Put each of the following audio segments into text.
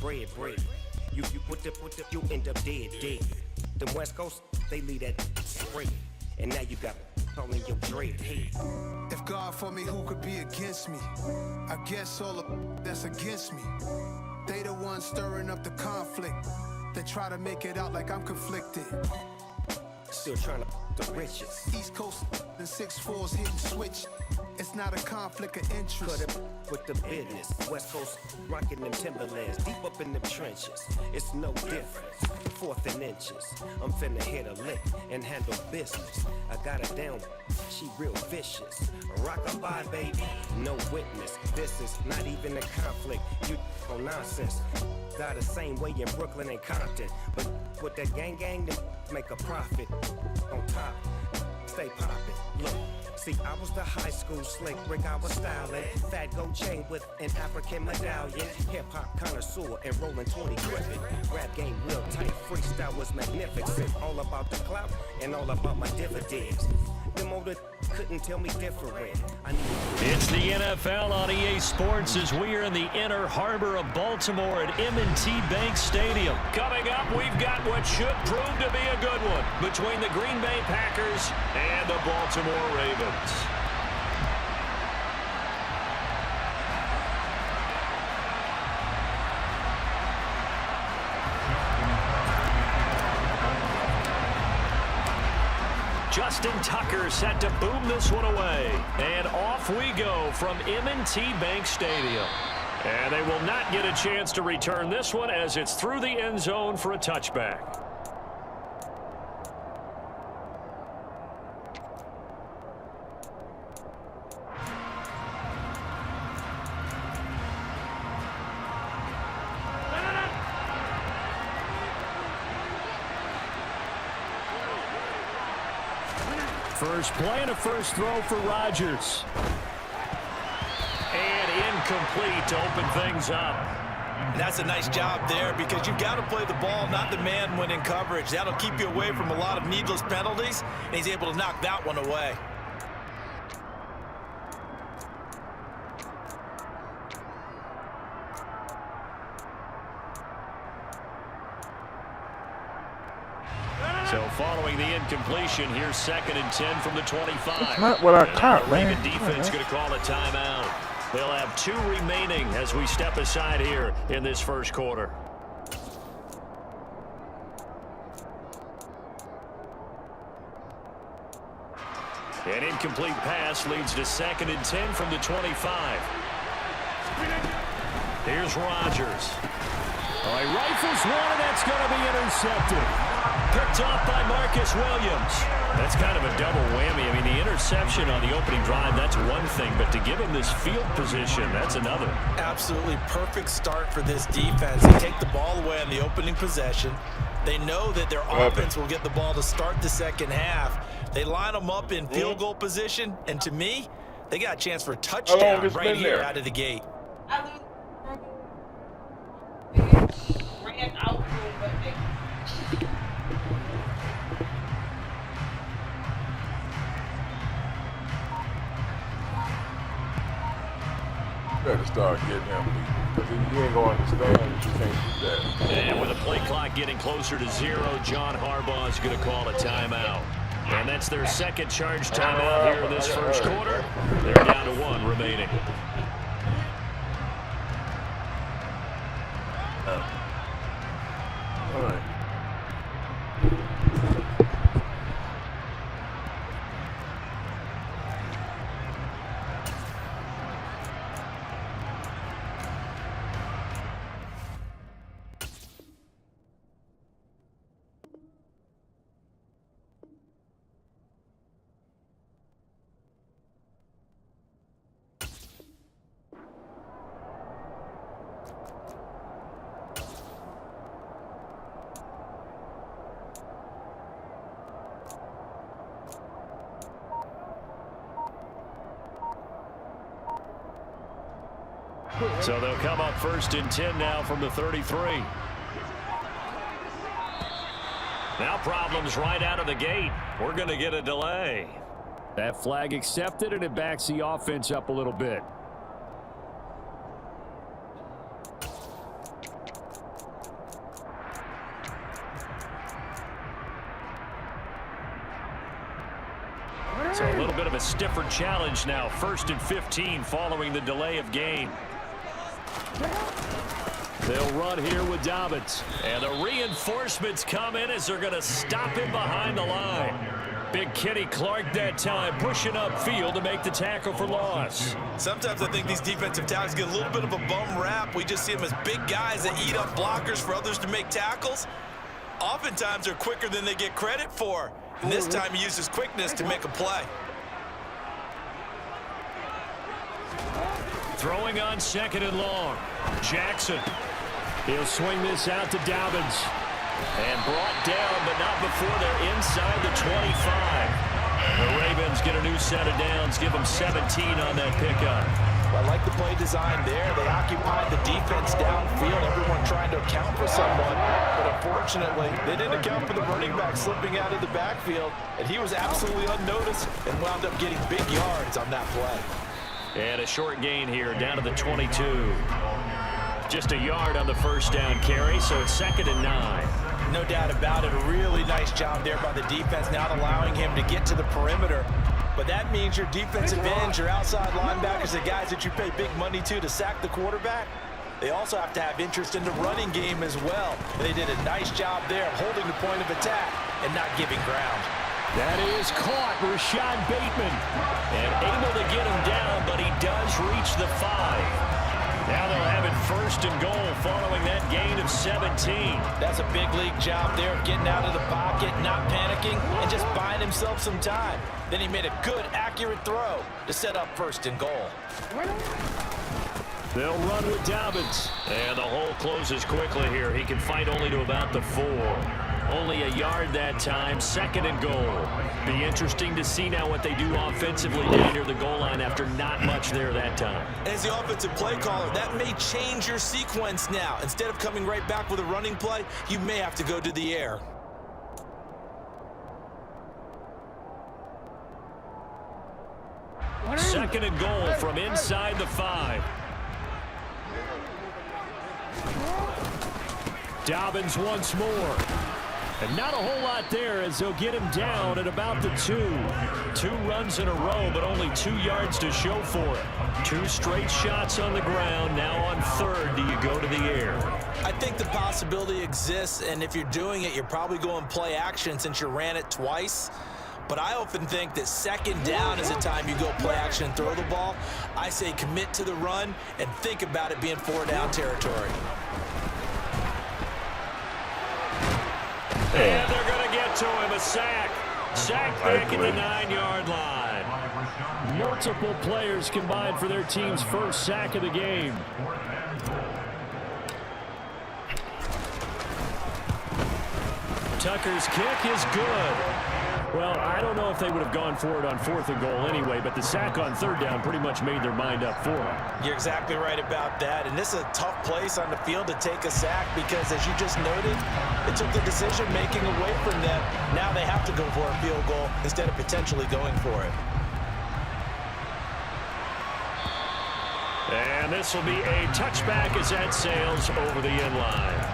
bread. You put the, you end up dead. The West Coast, they leave that straight. And now you got all in your dread head. If God for me, who could be against me? I guess all of that's against me. They the ones stirring up the conflict. They try to make it out like I'm conflicted. Still trying to the riches. East Coast and 6'4's hitting switch. It's not a conflict of interest. Cut it with the business. West Coast rocking them Timberlands deep up in them trenches. It's no difference. 4th and inches. I'm finna hit a lick and handle business. I got her down. She real vicious. Rock-a-bye, baby. No witness. This is not even a conflict. You on nonsense. Got the same way in Brooklyn and Compton. But with that gang, they make a profit. On top, stay poppin'. Look. See, I was the high school slick Rick, I was styling. Fat gold chain with an African medallion. Hip-hop connoisseur and rolling 20 gripping. Rap game real tight, freestyle was magnificent. All about the clout and all about my dividends. Them older couldn't tell me different. It's the NFL on EA Sports as we are in the inner harbor of Baltimore at M&T Bank Stadium. Coming up, we've got what should prove to be a good one between the Green Bay Packers and the Baltimore Ravens. Justin Tucker set to boom this one away. And off we go from M&T Bank Stadium. And they will not get a chance to return this one as it's through the end zone for a touchback. First play and a first throw for Rodgers. And incomplete to open things up. That's a nice job there because you've got to play the ball, not the man when in coverage. That'll keep you away from a lot of needless penalties, and he's able to knock that one away. So following the incompletion, here's 2nd and 10 from the 25. That's not what I caught, man. The defense going to call a timeout. They'll have 2 remaining as we step aside here in this first quarter. An incomplete pass leads to 2nd and 10 from the 25. Here's Rodgers. All right, rifles one, and that's going to be intercepted. Picked off by Marcus Williams. That's kind of a double whammy. I mean, the interception on the opening drive, that's one thing, but to give him this field position, that's another. Absolutely perfect start for this defense. They take the ball away on the opening possession. They know that their offense will get the ball to start the second half. They line them up in field goal position, and to me, they got a chance for a touchdown right here out of the gate. Ran out, but they better start getting him because you ain't going to understand that you can't do that. And with the play clock getting closer to 0, John Harbaugh is going to call a timeout. And that's their second charge timeout here in this first quarter. They're down to 1 remaining. All right. So they'll come up 1st and 10 now from the 33. Now problems right out of the gate. We're going to get a delay. That flag accepted, and it backs the offense up a little bit. So a little bit of a stiffer challenge now. 1st and 15 following the delay of game. They'll run here with Dobbins. And the reinforcements come in as they're going to stop him behind the line. Big Kenny Clark that time pushing upfield to make the tackle for loss. Sometimes I think these defensive tackles get a little bit of a bum rap. We just see them as big guys that eat up blockers for others to make tackles. Oftentimes they're quicker than they get credit for. And this time he uses quickness to make a play. Throwing on 2nd and long. Jackson. He'll swing this out to Dobbins. And brought down, but not before they're inside the 25. The Ravens get a new set of downs, give them 17 on that pickup. I like the play design there. They occupied the defense downfield, everyone trying to account for someone. But unfortunately, they didn't account for the running back slipping out of the backfield. And he was absolutely unnoticed and wound up getting big yards on that play. And a short gain here, down to the 22. Just a yard on the 1st down carry, so it's 2nd and 9. No doubt about it. A really nice job there by the defense, not allowing him to get to the perimeter. But that means your defensive ends, your outside linebackers, the guys that you pay big money to sack the quarterback, they also have to have interest in the running game as well. And they did a nice job there of holding the point of attack and not giving ground. That is caught, Rashad Bateman. And able to get him down, but he does reach the 5. Now they'll have it 1st and goal following that gain of 17. That's a big league job there of getting out of the pocket, not panicking, and just buying himself some time. Then he made a good, accurate throw to set up 1st and goal. They'll run with Dobbins. And the hole closes quickly here. He can fight only to about the 4. Only a yard that time, 2nd and goal. Be interesting to see now what they do offensively down near the goal line after not much there that time. As the offensive play caller, that may change your sequence now. Instead of coming right back with a running play, you may have to go to the air. Second and goal from inside the 5. Dobbins once more. And not a whole lot there as they'll get him down at about the 2. 2 runs in a row, but only 2 yards to show for it. 2 straight shots on the ground. Now on 3rd, do you go to the air? I think the possibility exists, and if you're doing it, you're probably going play action since you ran it twice. But I often think that 2nd down is the time you go play action and throw the ball. I say commit to the run and think about it being 4 down territory. And they're going to get to him, a sack. Sack back at the 9-yard line. Multiple players combined for their team's 1st sack of the game. Tucker's kick is good. Well, I don't know if they would have gone for it on 4th and goal anyway, but the sack on 3rd down pretty much made their mind up for it. You're exactly right about that, and this is a tough place on the field to take a sack because, as you just noted, it took the decision-making away from them. Now they have to go for a field goal instead of potentially going for it. And this will be a touchback as that sails over the end line.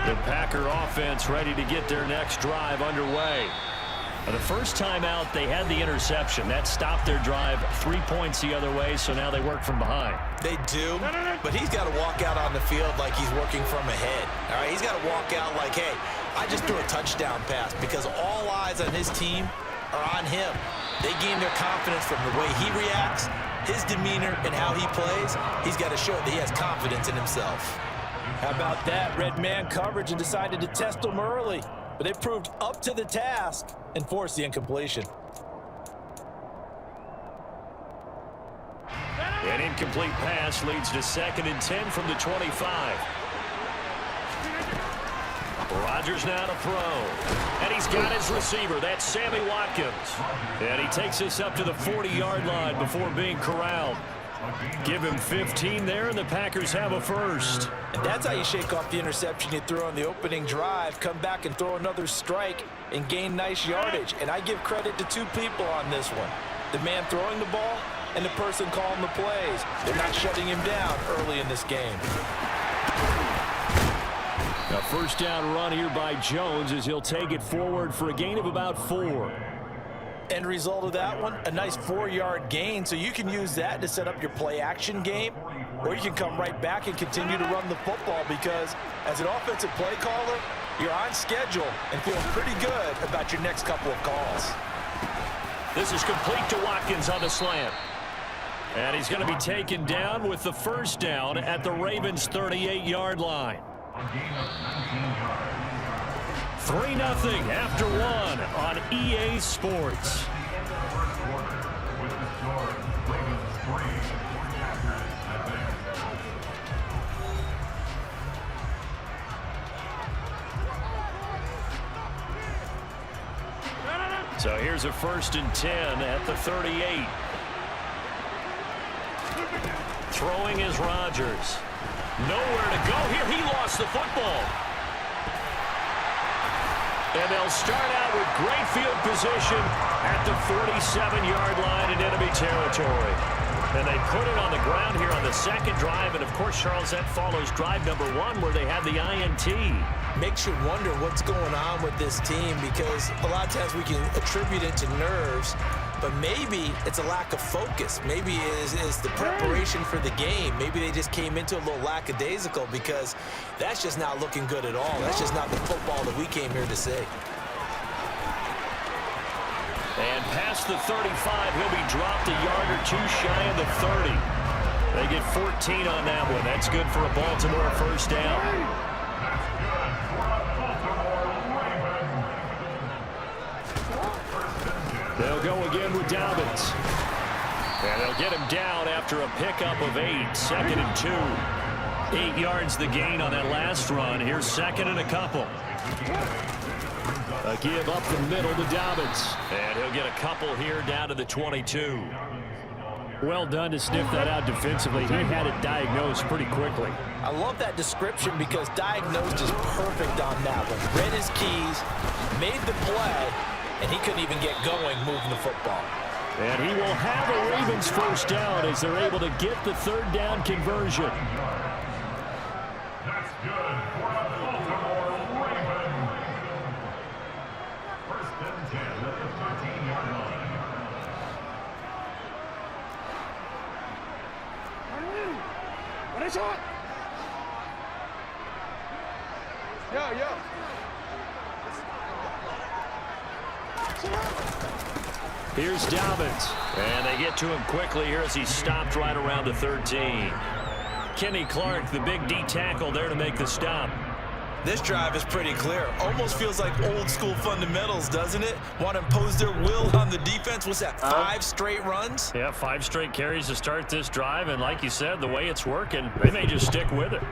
The Packer offense ready to get their next drive underway. The first time out, they had the interception. That stopped their drive 3 points the other way, so now they work from behind. They do, but he's got to walk out on the field like he's working from ahead. All right, he's got to walk out like, hey, I just threw a touchdown pass because all eyes on his team are on him. They gain their confidence from the way he reacts, his demeanor, and how he plays. He's got to show that he has confidence in himself. How about that? Red man coverage and decided to test him early. But they proved up to the task and forced the incompletion. An incomplete pass leads to 2nd and 10 from the 25. Rodgers now to throw. And he's got his receiver. That's Sammy Watkins. And he takes us up to the 40-yard line before being corralled. Give him 15 there, and the Packers have a 1st. And that's how you shake off the interception you threw on the opening drive, come back and throw another strike and gain nice yardage. And I give credit to 2 people on this one. The man throwing the ball and the person calling the plays. They're not shutting him down early in this game. A first down run here by Jones as he'll take it forward for a gain of about 4. End result of that one, a nice 4-yard gain, so you can use that to set up your play-action game, or you can come right back and continue to run the football because as an offensive play caller, you're on schedule and feeling pretty good about your next couple of calls. This is complete to Watkins on the slant. And he's going to be taken down with the first down at the Ravens' 38-yard line. 3-0 after 1 on EA Sports. So here's a 1st and 10 at the 38. Throwing is Rodgers. Nowhere to go here. He lost the football. And they'll start out with great field position at the 47-yard line in enemy territory. And they put it on the ground here on the second drive. And, of course, Charles, that follows drive number 1 where they had the INT. Makes you wonder what's going on with this team because a lot of times we can attribute it to nerves, but maybe it's a lack of focus. Maybe it's the preparation for the game. Maybe they just came into a little lackadaisical because that's just not looking good at all. That's just not the football that we came here to see. And past the 35, he'll be dropped a yard or 2 shy of the 30. They get 14 on that one. That's good for a Baltimore first down. They'll go again with Dobbins. And they'll get him down after a pickup of 8. 2nd and 2. 8 yards the gain on that last run. Here's 2nd and a couple. A give up the middle to Dobbins. And he'll get a couple here down to the 22. Well done to sniff that out defensively. He had it diagnosed pretty quickly. I love that description because diagnosed is perfect on that one. Read his keys, made the play, and he couldn't even get going moving the football. And he will have a Ravens first down as they're able to get the 3rd down conversion. That's good for the Baltimore Ravens. 1st and 10 at the 13-yard line. What is it? Yo. Here's Dobbins. And they get to him quickly here as he stopped right around the 13. Kenny Clark, the big D tackle there to make the stop. This drive is pretty clear. Almost feels like old school fundamentals, doesn't it? Want to impose their will on the defense. What's that, 5 straight runs? Yeah, 5 straight carries to start this drive. And like you said, the way it's working, they may just stick with it.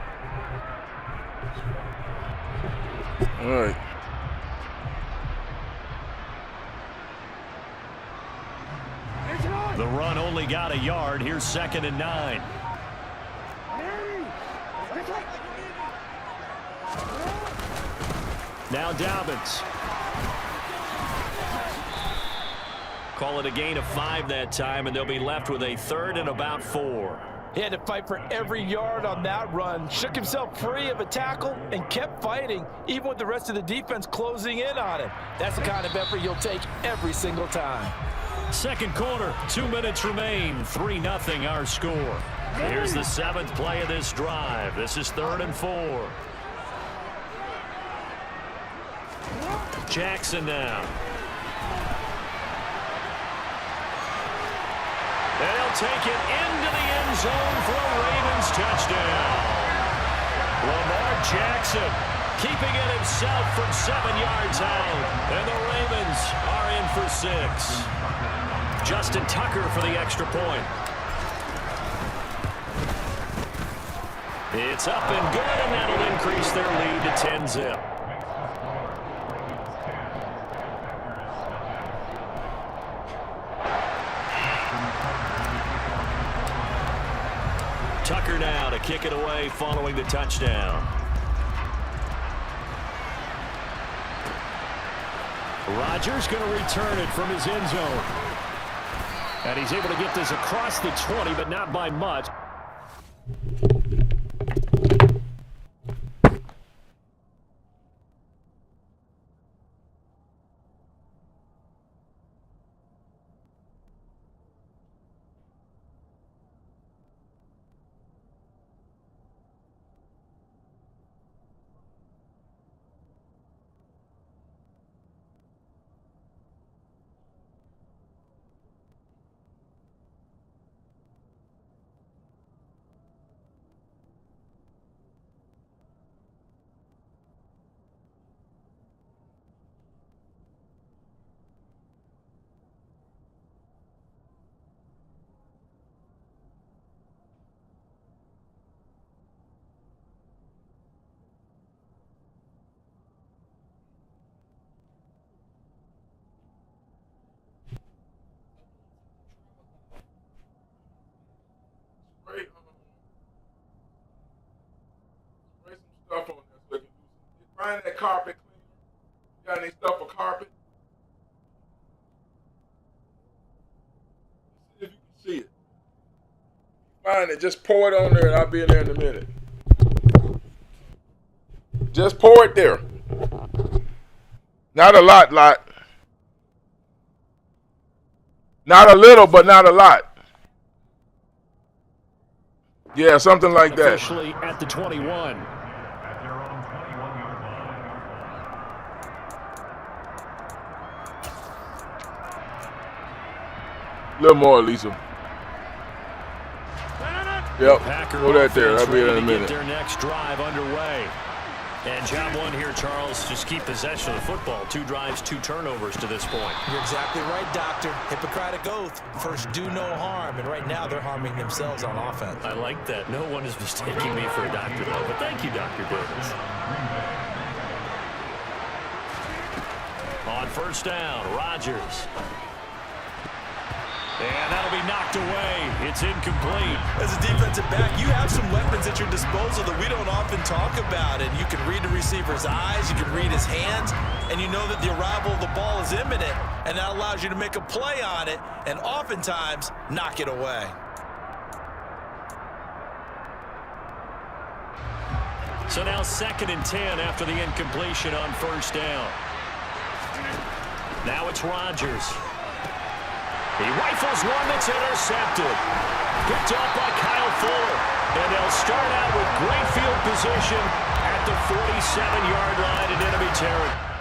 All right. The run only got a yard. Here's 2nd and 9. Now Dobbins. Call it a gain of 5 that time, and they'll be left with a 3rd and about 4. He had to fight for every yard on that run. Shook himself free of a tackle and kept fighting, even with the rest of the defense closing in on him. That's the kind of effort you'll take every single time. Second quarter, 2 minutes remain. 3-0 our score. Here's the 7th play of this drive. This is 3rd and 4. Jackson now. They'll take it into the end zone for a Ravens touchdown. Lamar Jackson keeping it himself from 7 yards out. And the Ravens are in for 6. Justin Tucker for the extra point. It's up and good, and that'll increase their lead to 10-zip. Tucker now to kick it away following the touchdown. Rodgers going to return it from his end zone. And he's able to get this across the 20, but not by much. Spray some stuff on there so they can do some. Find that carpet cleaner. Got any stuff for carpet? See if you can see it. Find it. Just pour it on there, and I'll be in there in a minute. Just pour it there. Not a lot. Not a little, but not a lot. Yeah, something like that. Officially at the 21. At their own 21-yard line. A little more, Lisa. Yep, Packer put that there. offense I'll be in ready a to minute. get their next drive underway. And job one here, Charles, just keep possession of the football. 2 drives, 2 turnovers to this point. You're exactly right, Doctor. Hippocratic oath. First, do no harm. And right now, they're harming themselves on offense. I like that. No one is mistaking me for a doctor, though. But thank you, Dr. Davis. On first down, Rodgers. And that'll be knocked away. It's incomplete. As a defensive back, you have some weapons at your disposal that we don't often talk about. And you can read the receiver's eyes, you can read his hands, and you know that the arrival of the ball is imminent, and that allows you to make a play on it and oftentimes knock it away. So now 2nd and 10 after the incompletion on first down. Now it's Rodgers. He rifles one that's intercepted. Picked off by Kyle Fuller. And they'll start out with great field position at the 47-yard line in enemy territory.